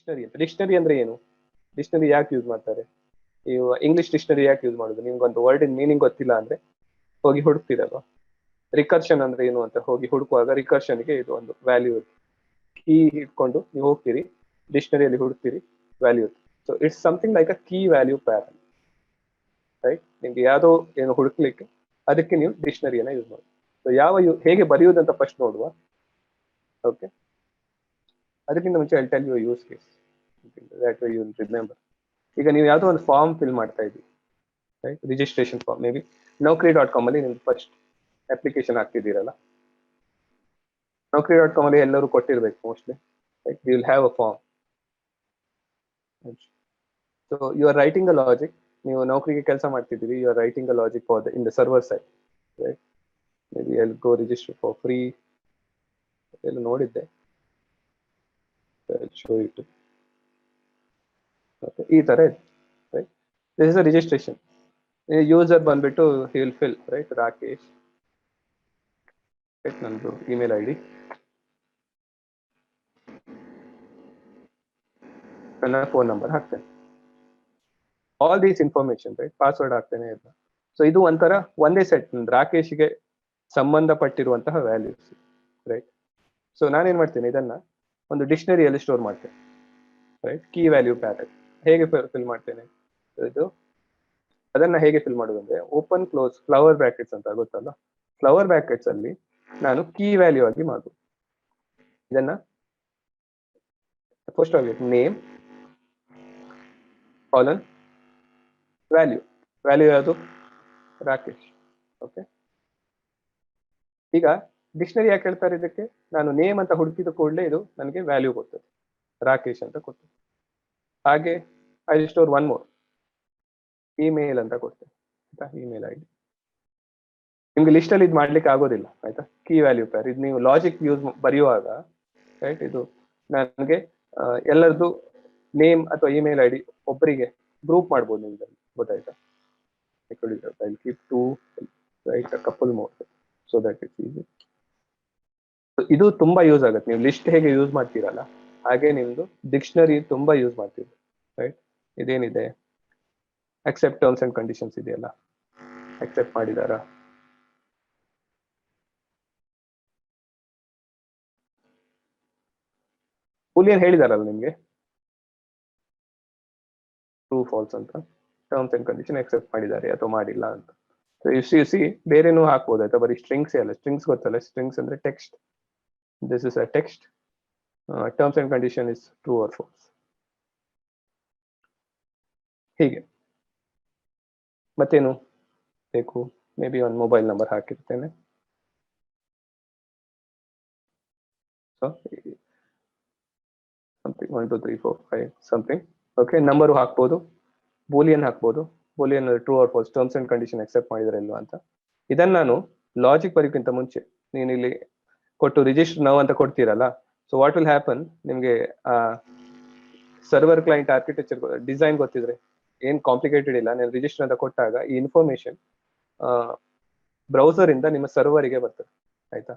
Dictionary ಅಂತ. Dictionary ಅಂದ್ರೆ ಏನು? ಡಿಕ್ಷನರಿ ಯಾಕೆ ಯೂಸ್ ಮಾಡ್ತಾರೆ? ನೀವು ಇಂಗ್ಲಿಷ್ ಡಿಕ್ಷನರಿ ಯಾಕೆ ಯೂಸ್ ಮಾಡೋದು? ನಿಮ್ಗೊಂದು ವರ್ಡ್ ಇನ್ ಮೀನಿಂಗ್ ಗೊತ್ತಿಲ್ಲ ಅಂದ್ರೆ ಹೋಗಿ ಹುಡುಕ್ತಿರಲ್ವಾ? ರಿಕರ್ಷನ್ ಅಂದ್ರೆ ಏನು ಅಂತ ಹೋಗಿ ಹುಡುಕುವಾಗ ರಿಕರ್ಷನ್ಗೆ ಇದು ಒಂದು ವ್ಯಾಲ್ಯೂ ಕೀ ಇಟ್ಕೊಂಡು ನೀವು ಹೋಗ್ತೀರಿ, ಡಿಕ್ಷನರಿಯಲ್ಲಿ ಹುಡುಕ್ತೀರಿ, value. So it's something like a key value pair, right? ನಿಮ್ಗೆ ಯಾವುದೋ ಏನು ಹುಡುಕ್ಲಿಕ್ಕೆ ಅದಕ್ಕೆ ನೀವು ಡಿಕ್ಷನರಿಯನ್ನ ಯೂಸ್ ಮಾಡಿ. ಸೊ ಹೇಗೆ ಬರೆಯುವುದಂತ ಫಸ್ಟ್ ನೋಡುವ. ಓಕೆ, ಅದಕ್ಕಿಂತ ಮುಂಚೆ I tell you use case that you will remember. ಈಗ ನೀವು ಯಾವುದೋ ಒಂದು ಫಾರ್ಮ್ ಫಿಲ್ ಮಾಡ್ತಾ ಇದ್ದೀವಿ, right? Registration form, maybe Naukri.com ಅಲ್ಲಿ ನಿಮ್ಗೆ ಫಸ್ಟ್ ಅಪ್ಲಿಕೇಶನ್ ಆಗ್ತಿದ್ದೀರಲ್ಲ, Naukri.com ಅಲ್ಲಿ ಎಲ್ಲರೂ ಕೊಟ್ಟಿರ್ಬೇಕು mostly, right? You will have a form. So you are writing a logic. ನೀವು ನೌಕರಿಗೆ ಕೆಲಸ ಮಾಡ್ತಿದ್ದೀರಿ, you are writing a logic for in the server side, right? Maybe I will go register for free ಎಲ್ಲ ನೋಡಿದ್ದೆ, show it. ಈ ತರ ಇದೆ, right? This is a registration. User ಬಂದ್ಬಿಟ್ಟು he will fill, right? Rakesh, right? ನಂದು email I D, ನನ್ನ phone number ಹಾಕ್ತೇನೆ, all these information, right? Password ಹಾಕ್ತೇನೆ ಇಲ್ಲ. ಸೊ ಇದು ಒಂಥರ ಒಂದೇ ಸೆಟ್ ರಾಕೇಶ್ಗೆ ಸಂಬಂಧಪಟ್ಟಿರುವಂತಹ ವ್ಯಾಲ್ಯೂಸ್, ರೈಟ್? ಸೊ ನಾನೇನ್ ಮಾಡ್ತೇನೆ, ಇದನ್ನ ಒಂದು ಡಿಕ್ಷನರಿಯಲ್ಲಿ ಸ್ಟೋರ್ ಮಾಡ್ತೇನೆ, ರೈಟ್? ಕೀ ವ್ಯಾಲ್ಯೂ ಪ್ಯಾಟರ್ನ್ ಹೇಗೆ ಫಿಲ್ ಮಾಡ್ತೇನೆ? ಇದು ಅದನ್ನ ಹೇಗೆ ಫಿಲ್ ಮಾಡೋದು ಅಂದ್ರೆ ಓಪನ್ ಕ್ಲೋಸ್ ಫ್ಲವರ್ ಬ್ರಾಕೆಟ್ಸ್ ಅಂತ ಗೊತ್ತಲ್ಲ, ಫ್ಲವರ್ ಬ್ರಾಕೆಟ್ಸ್ ಅಲ್ಲಿ ನಾನು ಕೀ ವ್ಯಾಲ್ಯೂ ಆಗಿ ಮಾಡುದು. ಇದನ್ನ ಫಸ್ಟ್ ಆಗಿ ನೇಮ್ ಕಾಲನ್ ವ್ಯಾಲ್ಯೂ, ವ್ಯಾಲ್ಯೂ ಯಾವುದು? ರಾಕೇಶ್. ಓಕೆ, ಈಗ ಡಿಕ್ಷನರಿ ಯಾಕೆ ಹೇಳ್ತಾರೆ ಇದಕ್ಕೆ? ನಾನು ನೇಮ್ ಅಂತ ಹುಡುಕಿದ ಕೂಡಲೇ ಇದು ನನಗೆ ವ್ಯಾಲ್ಯೂ ಕೊಡ್ತದೆ, ರಾಕೇಶ್ ಅಂತ ಕೊಡ್ತದೆ. ಹಾಗೆ I store one more, email ಅಂತ ಕೊಡ್ತೇನೆ, ಆಯ್ತಾ? Email I D. ನಿಮ್ಗೆ ಲಿಸ್ಟ್ ಅಲ್ಲಿ ಇದು ಮಾಡ್ಲಿಕ್ಕೆ ಆಗೋದಿಲ್ಲ, ಆಯ್ತಾ? ಕೀ ವ್ಯಾಲ್ಯೂ ಪೇರ್ ಇದು ನೀವು ಲಾಜಿಕ್ ಯೂಸ್ ಬರೆಯುವಾಗ, ರೈಟ್? ಇದು ನನಗೆ ಎಲ್ಲರದ್ದು ನೇಮ್ ಅಥವಾ ಇಮೇಲ್ ಐ ಡಿ ಒಬ್ಬರಿಗೆ ಗ್ರೂಪ್ ಮಾಡ್ಬೋದು ನಿಮ್ಗೆ, ಗೊತ್ತಾಯ್ತಾ? I'll keep two, right? A couple more so that it's easy. ಇದು ತುಂಬಾ ಯೂಸ್ ಆಗುತ್ತೆ. ನೀವು ಲಿಸ್ಟ್ ಹೇಗೆ ಯೂಸ್ ಮಾಡ್ತೀರಲ್ಲ ಹಾಗೆ ನಿಮ್ದು ಡಿಕ್ಷನರಿ ತುಂಬಾ ಯೂಸ್ ಮಾಡ್ತೀರಿ, ರೈಟ್? ಇದೇನಿದೆ ಅಕ್ಸೆಪ್ಟ್ ಟರ್ಮ್ಸ್ ಅಂಡ್ ಕಂಡೀಷನ್ಸ್ ಇದೆಯಲ್ಲ, ಅಕ್ಸೆಪ್ಟ್ ಮಾಡಿದಾರಾ? ಬೂಲಿಯನ್ ಹೇಳಿದಾರಲ್ಲ ನಿಮ್ಗೆ, ಟ್ರೂ ಫಾಲ್ಸ್ ಅಂತ, ಟರ್ಮ್ಸ್ ಅಂಡ್ ಕಂಡೀಷನ್ ಅಕ್ಸೆಪ್ಟ್ ಮಾಡಿದ್ದಾರೆ ಅಥವಾ ಮಾಡಿಲ್ಲ ಅಂತ. ಸೊ ಯು ಸಿ ಬೇರೆನೂ ಹಾಕ್ಬೋದು, ಆಯ್ತಾ? ಬರೀ ಸ್ಟ್ರಿಂಗ್ಸ್ ಅಲ್ಲ. ಸ್ಟ್ರಿಂಗ್ಸ್ ಗೊತ್ತಲ್ಲ, ಸ್ಟ್ರಿಂಗ್ಸ್ ಅಂದ್ರೆ text. This is a text. Terms and condition is true or false. ಹೀಗೆ ಮತ್ತೇನು ಬೇಕು? ಮೇ ಬಿ ಒಂದು ಮೊಬೈಲ್ ನಂಬರ್ ಹಾಕಿರ್ತೇನೆ. So something 1 2 3 4 5 something. Okay, number ಹಾಕ್ಬೋದು, ಬೂಲಿಯನ್ ಹಾಕ್ಬೋದು. Boolean true or false, terms and condition accept ಮಾಡಿದ್ರೆ ಇಲ್ವಾ ಅಂತ. ಇದನ್ನ ನಾನು ಲಾಜಿಕ್ ಬರೋಕ್ಕಿಂತ ಮುಂಚೆ ನೀನು ಇಲ್ಲಿ ಕೊಟ್ಟು ರಿಜಿಸ್ಟರ್ ನಾವು ಅಂತ ಕೊಡ್ತೀರಲ್ಲ, ಸೊ ವಾಟ್ ವಿಲ್ ಹ್ಯಾಪನ್, ನಿಮ್ಗೆ ಸರ್ವರ್ ಕ್ಲೈಂಟ್ ಆರ್ಕಿಟೆಕ್ಚರ್ ಡಿಸೈನ್ ಗೊತ್ತಿದ್ರೆ ಏನ್ ಕಾಂಪ್ಲಿಕೇಟೆಡ್ ಇಲ್ಲ. ನೀವು ರಿಜಿಸ್ಟರ್ ಅಂತ ಕೊಟ್ಟಾಗ ಈ ಇನ್ಫಾರ್ಮೇಶನ್ ಬ್ರೌಸರ್ ಇಂದ ನಿಮ್ಮ ಸರ್ವರಿಗೆ ಬರ್ತದೆ, ಆಯ್ತಾ?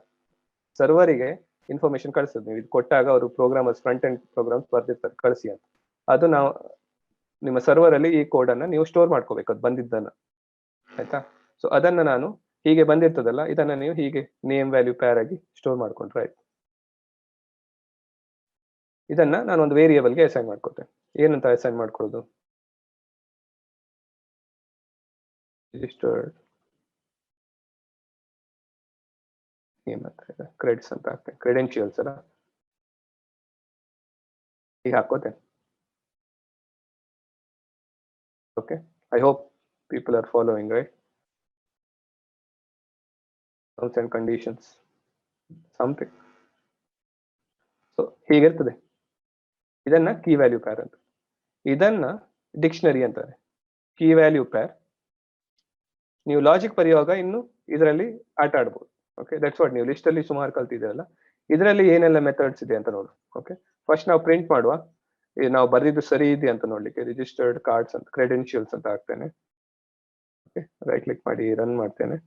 ಸರ್ವರಿಗೆ ಇನ್ಫಾರ್ಮೇಶನ್ ಕಳಿಸ್ತದೆ. ನೀವು ಇದು ಕೊಟ್ಟಾಗ ಅವರು ಪ್ರೋಗ್ರಾಮರ್ಸ್, ಫ್ರಂಟ್ ಎಂಡ್ ಪ್ರೋಗ್ರಾಮ್ಸ್ ಬರ್ದಿರ್ತಾರೆ ಕಳಿಸಿ ಅಂತ. ಅದು ನಾವು ನಿಮ್ಮ ಸರ್ವರ್ ಅಲ್ಲಿ ಈ ಕೋಡ್ ಅನ್ನ ನೀವು ಸ್ಟೋರ್ ಮಾಡ್ಕೋಬೇಕು, ಅದು ಬಂದಿದ್ದನ್ನ, ಆಯ್ತಾ? ಸೊ ಅದನ್ನ ನಾನು ಹೀಗೆ ಬಂದಿರ್ತದಲ್ಲ, ಇದನ್ನ ನೀವು ಹೀಗೆ ನೇಮ್ ವ್ಯಾಲ್ಯೂ ಪ್ಯಾರ್ ಆಗಿ ಸ್ಟೋರ್ ಮಾಡ್ಕೊಂಡ್ರೆ ಆಯ್ತು. ಇದನ್ನ ನಾನು ಒಂದು ವೇರಿಯೇಬಲ್ಗೆ ಅಸೈನ್ ಮಾಡ್ಕೊತೇನೆ. ಏನಂತ ಅಸೈನ್ ಮಾಡ್ಕೊಳ್ಳೋದು? ರಿಜಿಸ್ಟರ್ಡ್ ನೇಮ್ ಅಂತ, ಕ್ರೆಡಿಟ್ಸ್ ಅಂತ ಹಾಕ್ತೇನೆ, ಕ್ರೆಡೆನ್ಶಿಯಲ್ಸ್ ಅಲ್ಲ, ಈಗ ಹಾಕೋತೇನೆ. Okay, I hope people are following, right? Terms and conditions something. So ಹೀಗಿರ್ತದೆ. ಇದನ್ನ ಕೀ ವ್ಯಾಲ್ಯೂ ಪ್ಯಾರ್ ಅಂತ, ಇದನ್ನ ಡಿಕ್ಷನರಿ ಅಂತಾರೆ. ಕೀ ವ್ಯಾಲ್ಯೂ ಪ್ಯಾರ್ ನೀವು ಲಾಜಿಕ್ ಬರೆಯುವಾಗ ಇನ್ನು ಇದರಲ್ಲಿ ಆಟ ಆಡ್ಬೋದು. Okay, that's what. ನೀವು ಲಿಸ್ಟ್ ಅಲ್ಲಿ ಸುಮಾರು ಕಲ್ತಿದ್ದೀರಲ್ಲ, ಇದರಲ್ಲಿ ಏನೆಲ್ಲ ಮೆಥಡ್ಸ್ ಇದೆ ಅಂತ ನೋಡು. ಓಕೆ, ಫಸ್ಟ್ ನಾವು ಪ್ರಿಂಟ್ ಮಾಡುವ, ನಾವು ಬರೆದಿದ್ದು ಸರಿ ಇದೆ ಅಂತ ನೋಡ್ಲಿಕ್ಕೆ ರಿಜಿಸ್ಟರ್ಡ್ ಕಾರ್ಡ್ಸ್ ಅಂತ ಕ್ರೆಡೆನ್ಶಿಯಲ್ಸ್ ಅಂತ ಹಾಕ್ತೇನೆ. ಓಕೆ, ರೈಟ್ ಕ್ಲಿಕ್ ಮಾಡಿ ರನ್ ಮಾಡ್ತೇನೆ.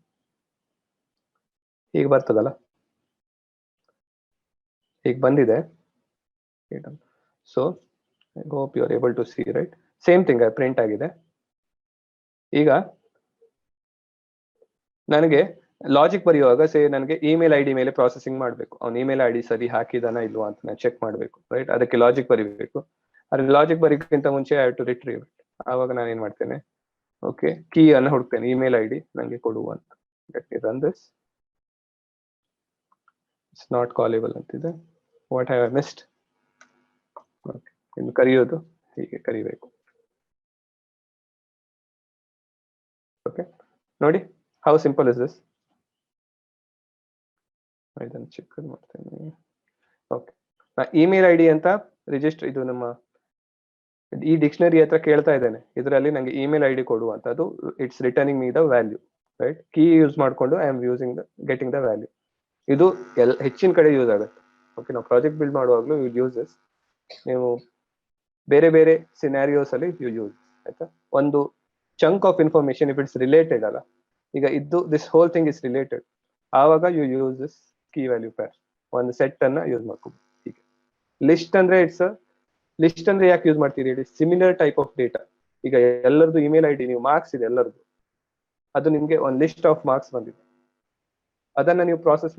ಹೀಗೆ ಬರ್ತದಲ್ಲ, ಹೀಗೆ ಬಂದಿದೆ. So I hope you are able to see, right? Same thing print ಆಗಿದೆ. ಈಗ ನನಗೆ ಲಾಜಿಕ್ ಬರೆಯುವಾಗ ನನಗೆ ಇಮೇಲ್ ಐಡಿ ಮೇಲೆ ಪ್ರಾಸೆಸಿಂಗ್ ಮಾಡಬೇಕು. ಅವ್ನ ಇಮೇಲ್ ಐಡಿ ಸರಿ ಹಾಕಿದಾನ ಇಲ್ವಾ ಅಂತ ನಾನು ಚೆಕ್ ಮಾಡಬೇಕು, ರೈಟ್? ಅದಕ್ಕೆ ಲಾಜಿಕ್ ಬರೀಬೇಕು. ಅದ್ರ ಲಾಜಿಕ್ ಬರೀಕ್ಕಿಂತ ಮುಂಚೆ I have to retrieve it. ಆವಾಗ ನಾನು ಏನ್ ಮಾಡ್ತೇನೆ, ಓಕೆ, ಕೀ ಅನ್ನು ಹುಡುಕ್ತೇನೆ, ಇಮೇಲ್ ಐಡಿ ನನಗೆ ಕೊಡುವ ಅಂತ. Let me run this. It's not callable ಅಂತಿದೆ. What have I missed? Okay, ಇನ್ನು ಕರೆಯೋದು ಹೀಗೆ ಕರಿಬೇಕು. ಓಕೆ, ನೋಡಿ ಹೌ ಸಿಂಪಲ್ ಇಸ್ ದಿಸ್. ಇದನ್ನು ಚಿಕ್ಕದು ಮಾಡ್ತೇನೆ. ಓಕೆ, ಇಮೇಲ್ ಐಡಿ ಅಂತ ರಿಜಿಸ್ಟರ್, ಇದು ನಮ್ಮ ಈ ಡಿಕ್ಷನರಿ ಹತ್ರ ಕೇಳ್ತಾ ಇದ್ದೇನೆ, ಇದರಲ್ಲಿ ನಂಗೆ ಇಮೇಲ್ ಐಡಿ ಕೊಡು ಅಂತ. ಅದು it's returning me the value, right? Key use ಮಾಡ್ಕೊಂಡು I am using the getting the value. ಇದು ಹೆಚ್ಚಿನ ಕಡೆ ಯೂಸ್ ಆಗುತ್ತೆ. ಓಕೆ, ನಾವು ಪ್ರಾಜೆಕ್ಟ್ ಬಿಲ್ಡ್ ಮಾಡುವಾಗಲೂ ಯು ಯೂಸ್ ದಿಸ್. ನೀವು ಬೇರೆ ಬೇರೆ ಸಿನಾರಿಯೋಸ್ ಅಲ್ಲಿ ಯು ಯೂಸ್, ಆಯ್ತಾ? ಒಂದು chunk of information if it's related ಅಲ್ಲ, ಈಗ ಇದ್ದು this whole thing is related, ಆವಾಗ you use this key value pair. ಒಂದು ಸೆಟ್ ಅನ್ನ ಯೂಸ್ ಮಾಡ್ಕೋಬಹುದು. ಹೀಗೆ ಲಿಸ್ಟ್ ಅಂದ್ರೆ ಇಟ್ಸ್ ಲಿಸ್ಟ್ ಅಂದ್ರೆ ಯಾಕೆ ಯೂಸ್ ಮಾಡ್ತೀರಿ ಹೇಳಿ? Similar type of data. ಈಗ ಎಲ್ಲರದು ಇಮೇಲ್ ಐಡಿ, ನೀವು ಮಾರ್ಕ್ಸ್ ಇದೆ ಎಲ್ಲರದು, ಅದು ನಿಮ್ಗೆ ಒಂದು ಲಿಸ್ಟ್ ಆಫ್ ಮಾರ್ಕ್ಸ್ ಬಂದಿದೆ, ಅದನ್ನ ನೀವು ಪ್ರಾಸೆಸ್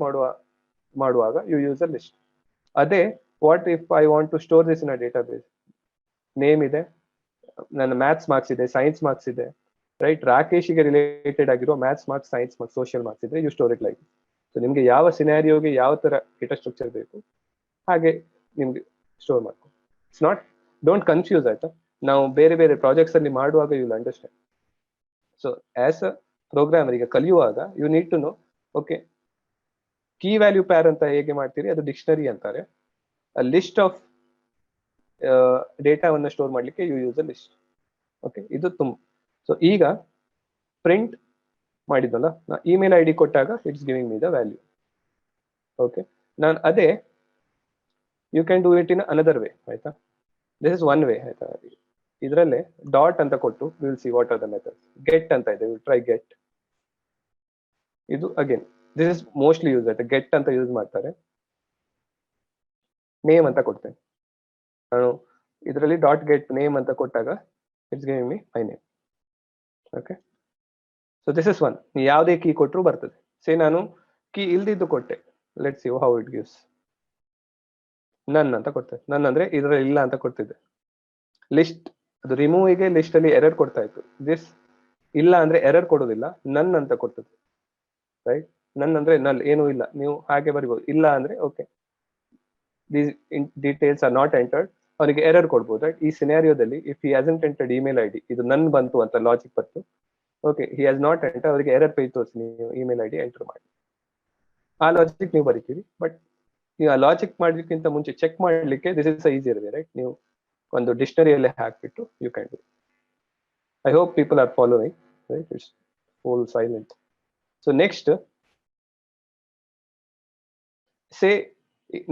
ಮಾಡುವಾಗ ಯು ಯೂಸ್ ಅ ಲಿಸ್ಟ್. ಅದೇ what if I want to store this in a database. Name ಇದೆ, ನನ್ನ ಮ್ಯಾಥ್ಸ್ ಮಾರ್ಕ್ಸ್ ಇದೆ, ಸೈನ್ಸ್ ಮಾರ್ಕ್ಸ್ ಇದೆ, ರೈಟ್? ರಾಕೇಶ್ಗೆ ರಿಲೇಟೆಡ್ ಆಗಿರೋ maths marks, science marks, social marks ಇದ್ರೆ you store it like. So ನಿಮ್ಗೆ ಯಾವ ಸಿನಾರಿಯೋಗೆ ಯಾವ ತರ ಡೇಟಾ ಸ್ಟ್ರಕ್ಚರ್ ಬೇಕು ಹಾಗೆ ನಿಮ್ಗೆ ಸ್ಟೋರ್ ಮಾಡ್ಕೊ. ಇಟ್ಸ್ ನಾಟ್, ಡೋಂಟ್ ಕನ್ಫ್ಯೂಸ್, ಆಯ್ತಾ? ನಾವು ಬೇರೆ ಬೇರೆ ಪ್ರಾಜೆಕ್ಟ್ಸ್ ಅಲ್ಲಿ ಮಾಡುವಾಗ you will understand. So as a programmer ಈಗ ಕಲಿಯುವಾಗ you need to know, okay, key value pair ಅಂತ ಹೇಗೆ ಮಾಡ್ತೀರಿ, ಅದು ಡಿಕ್ಷನರಿ ಅಂತಾರೆ. ಲಿಸ್ಟ್ ಆಫ್ ಡೇಟಾವನ್ನು ಸ್ಟೋರ್ ಮಾಡ್ಲಿಕ್ಕೆ you use a list. Okay, ಇದು ತುಂಬ. ಸೊ ಈಗ ಪ್ರಿಂಟ್ ಮಾಡಿದ್ನಲ್ಲ, ನಾ ಇಮೇಲ್ ಐಡಿ ಕೊಟ್ಟಾಗ it's giving me the value. Okay, ನಾನು ಅದೇ you can do it in another way, ಆಯ್ತಾ? ದಿಸ್ ಇಸ್ ಒನ್ ವೇ, ಆಯ್ತಾ? ಇದರಲ್ಲೇ ಡಾಟ್ ಅಂತ ಕೊಟ್ಟು will see what are the methods. Get ಅಂತ ಇದೆ, ವಿಲ್ ಟ್ರೈ ಗೆಟ್. ಇದು again this is mostly use, ಆಯ್ತಾ? ಗೆಟ್ ಅಂತ ಯೂಸ್ ಮಾಡ್ತಾರೆ. ನೇಮ್ ಅಂತ ಕೊಡ್ತೇನೆ ನಾನು. ಇದರಲ್ಲಿ ಡಾಟ್ ಗೆಟ್ ನೇಮ್ ಅಂತ ಕೊಟ್ಟಾಗ it's giving me my name. Okay, so this is one. ನೀವು ಯಾವುದೇ ಕೀ ಕೊಟ್ಟರು ಬರ್ತದೆ. ಸೇ ನಾನು ಕೀ ಇಲ್ದಿದ್ದು ಕೊಟ್ಟೆ, let see how it gives. ನನ್ ಅಂತ ಕೊಡ್ತೇನೆ. ನನ್ ಅಂದ್ರೆ ಇದರಲ್ಲಿ ಇಲ್ಲ ಅಂತ ಕೊಡ್ತಿದ್ದೆ. ಲಿಸ್ಟ್, ಅದು ರಿಮೂವ್ಗೆ ಲಿಸ್ಟ್ ಅಲ್ಲಿ ಎರರ್ ಕೊಡ್ತಾ ಇತ್ತು. ದಿಸ್ ಇಲ್ಲ ಅಂದ್ರೆ ಎರರ್ ಕೊಡೋದಿಲ್ಲ, ನನ್ ಅಂತ ಕೊಡ್ತದೆ, ರೈಟ್? ನನ್ ಅಂದ್ರೆ ನಲ್, ಏನೂ ಇಲ್ಲ. ನೀವು ಹಾಗೆ ಬರಿಬಹುದು. ಇಲ್ಲ ಅಂದ್ರೆ okay, these details are not entered, ಅವನಿಗೆ ಎರರ್ ಕೊಡ್ಬೋದು, ರೈಟ್? ಈ ಸಿನಾರಿಯೋದಲ್ಲಿ if he hasn't entered email ID, ಇದು ನನ್ ಬಂತು ಅಂತ ಲಾಜಿಕ್ ಬಂತು, okay, he has not enter, ಅವರಿಗೆ ಎರರ್ ಪೇಜ್ ತೋರಿಸಿ ನೀವು ಇಮೇಲ್ ಐಡಿ ಎಂಟರ್ ಮಾಡಿ. ಆ ಲಾಜಿಕ್ ನೀವು ಬರೀತೀರಿ. ಬಟ್ ನೀವು ಆ ಲಾಜಿಕ್ ಮಾಡ್ಲಿಕ್ಕಿಂತ ಮುಂಚೆ ಚೆಕ್ ಮಾಡ್ಲಿಕ್ಕೆ this is easier way, right? ನೀವು ಒಂದು ಡಿಕ್ಷನರಿಯಲ್ಲೇ ಹಾಕ್ಬಿಟ್ಟು you can do. I hope people are following, right? It's full silent. So next, say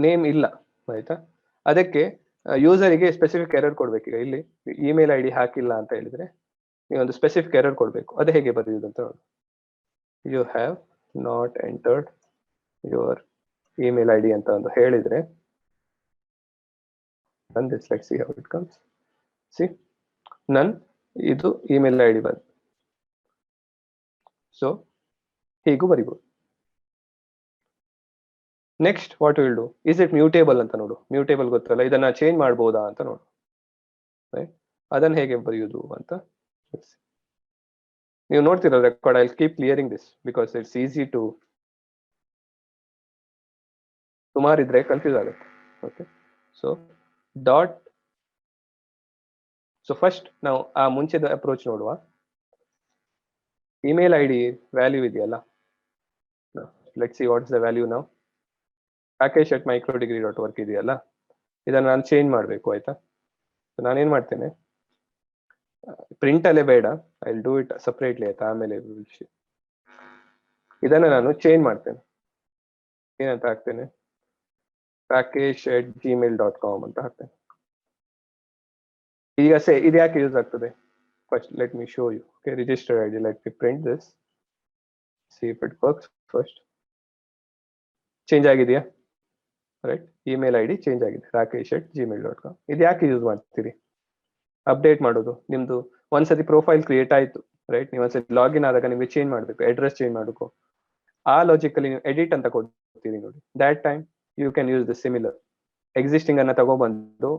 name ಇಲ್ಲ, ಆಯ್ತಾ? ಅದಕ್ಕೆ ಯೂಸರಿಗೆ ಸ್ಪೆಸಿಫಿಕ್ ಎರರ್ ಕೊಡ್ಬೇಕು. ಈಗ ಇಲ್ಲಿ ಇಮೇಲ್ ಐಡಿ ಹಾಕಿಲ್ಲ ಅಂತ ಹೇಳಿದ್ರೆ ನೀವೊಂದು ಸ್ಪೆಸಿಫಿಕ್ ಎರರ್ ಕೊಡ್ಬೇಕು. ಅದು ಹೇಗೆ ಬರೆಯುವುದು ಅಂತ ನೋಡಿ. You have not entered your email ID ಅಂತ ಒಂದು ಹೇಳಿದ್ರೆ, and this, let's see how it comes. See, none, ಇದು ಇಮೇಲ್ ಐಡಿ ಬಂತು. ಸೊ ಹೀಗೂ ಬರಿಬಹುದು. Next what will do, is it mutable ಅಂತ ನೋಡು. ಮ್ಯೂಟೇಬಲ್ ಗೊತ್ತಲ್ಲ, ಇದನ್ನ ಚೇಂಜ್ ಮಾಡಬಹುದಾ ಅಂತ ನೋಡು, ರೈಟ್? ಅದನ್ನ ಹೇಗೆ ಬರೆಯುವುದು ಅಂತ ನೀವು ನೋಡ್ತಿರೋ record. I will keep clearing this because it's easy to, ಸುಮಾರು ಇದ್ರೆ ಕನ್ಫ್ಯೂಸ್ ಆಗುತ್ತೆ. Okay, so dot, so first ನಾವು ಆ ಮುಂಚೆದ ಅಪ್ರೋಚ್ ನೋಡುವ. ಇಮೇಲ್ ಐಡಿ ವ್ಯಾಲ್ಯೂ ಇದೆಯಲ್ಲ, let's see what is the value now. rakesh@microdegree.org ಇದೆಯಲ್ಲ, ಇದನ್ನ ನಾನು ಚೇಂಜ್ ಮಾಡಬೇಕು, ಆಯ್ತಾ? ನಾನೇನ್ ಮಾಡ್ತೇನೆ, ಪ್ರಿಂಟ್ ಅಲ್ಲೇ ಬೇಡ, I will do it separately, ಆಯ್ತಾ? ಆಮೇಲೆ ಇದನ್ನ ನಾನು ಚೇಂಜ್ ಮಾಡ್ತೇನೆ. ಏನಂತ ಹಾಕ್ತೇನೆ, rakesh@gmail.com ಅಂತ ಹಾಕ್ತೇನೆ. ಈಗ ಇದು ಯಾಕೆ ಯೂಸ್ ಆಗ್ತದೆ? First let me show you. Okay, register ID, let me print this, see if it works. First change ಆಗಿದೆಯಾ? ಓಕೆ, ಈಗ ಇದು register ID. Let me show you. Okay, register ID, let me print this, see if it works. First change ಆಗಿದೆಯಾ? Okay, right. Email ID change ಆಗಿದೆ, rakesh@gmail.com. ಇದು ಯಾಕೆ use ಮಾಡ್ತೀರಿ? Update ಮಾಡೋದು. ನಿಮ್ದು ಒಂದ್ಸತಿ ಪ್ರೊಫೈಲ್ ಕ್ರಿಯೇಟ್ ಆಯ್ತು, ರೈಟ್, ನೀವು ಒಂದ್ಸತಿ ಲಾಗಿನ್ ಆದಾಗ ನಿಮ್ಗೆ ಚೇಂಜ್ ಮಾಡಬೇಕು, ಅಡ್ರೆಸ್ ಚೇಂಜ್ ಮಾಡಬೇಕು. ಆ ಲಾಜಿಕಲ್ಲಿ ನೀವು ಎಡಿಟ್ ಅಂತ ಕೊಡ್ತೀರಿ ನೋಡಿ, that time you can use the similar existing ಅನ್ನ ತಗೊಬಂದು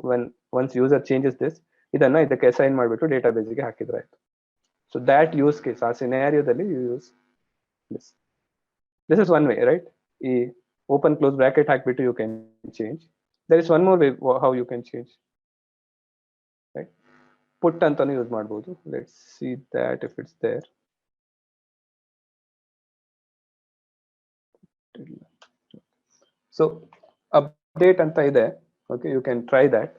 ಒನ್ಸ್ ಯೂಸರ್ ಚೇಂಜಸ್ ದಿಸ್, ಇದನ್ನ ಇದಕ್ಕೆ ಅಸೈನ್ ಮಾಡಿಬಿಟ್ಟು ಡೇಟಾ ಬೇಸ್ಗೆ ಹಾಕಿದ್ರೆ ಆಯ್ತು. ಸೊ ದ್ಯಾಟ್ ಯೂಸ್ ಕೇಸ್, ಆ ಸಿನಾರಿಯೋದಲ್ಲಿ you use this. This is one way, right? ಈ ಓಪನ್ ಕ್ಲೋಸ್ ಬ್ರಾಕೆಟ್ ಹಾಕ್ಬಿಟ್ಟು you can change. There is one more way how you can change, right? Put ಅಂತಾನು use ಮಾಡಬಹುದು. Let's see that if it's there. So update ಅಂತ ಇದೆ. Okay, you can try that.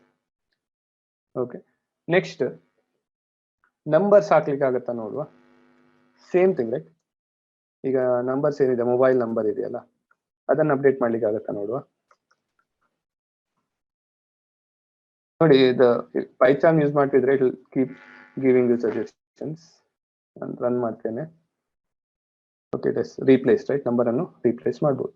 Okay, next numbers ಹಾಕ್ಲಿಕ್ಕೆ ಆಗುತ್ತಾ ನೋಡುವ. Same thing, right? ಈಗ numbers ಏನಿದೆ, mobile number ಇದೆಯಲ್ಲ, ಅದನ್ನ ಅಪ್ಡೇಟ್ ಮಾಡ್ಲಿಕ್ಕೆ ಆಗುತ್ತಾ ನೋಡುವ. ನೋಡಿ, ಇದು ಪೈಥಾನ್ ಯೂಸ್ ಮಾಡ್ತಿದ್ರೆ it will keep giving you suggestions. ನಾನು ರನ್ ಮಾಡ್ತೇನೆ. Okay, it is replace, right? Number ಅನ್ನು ರೀಪ್ಲೇಸ್ ಮಾಡ್ಬೋದು.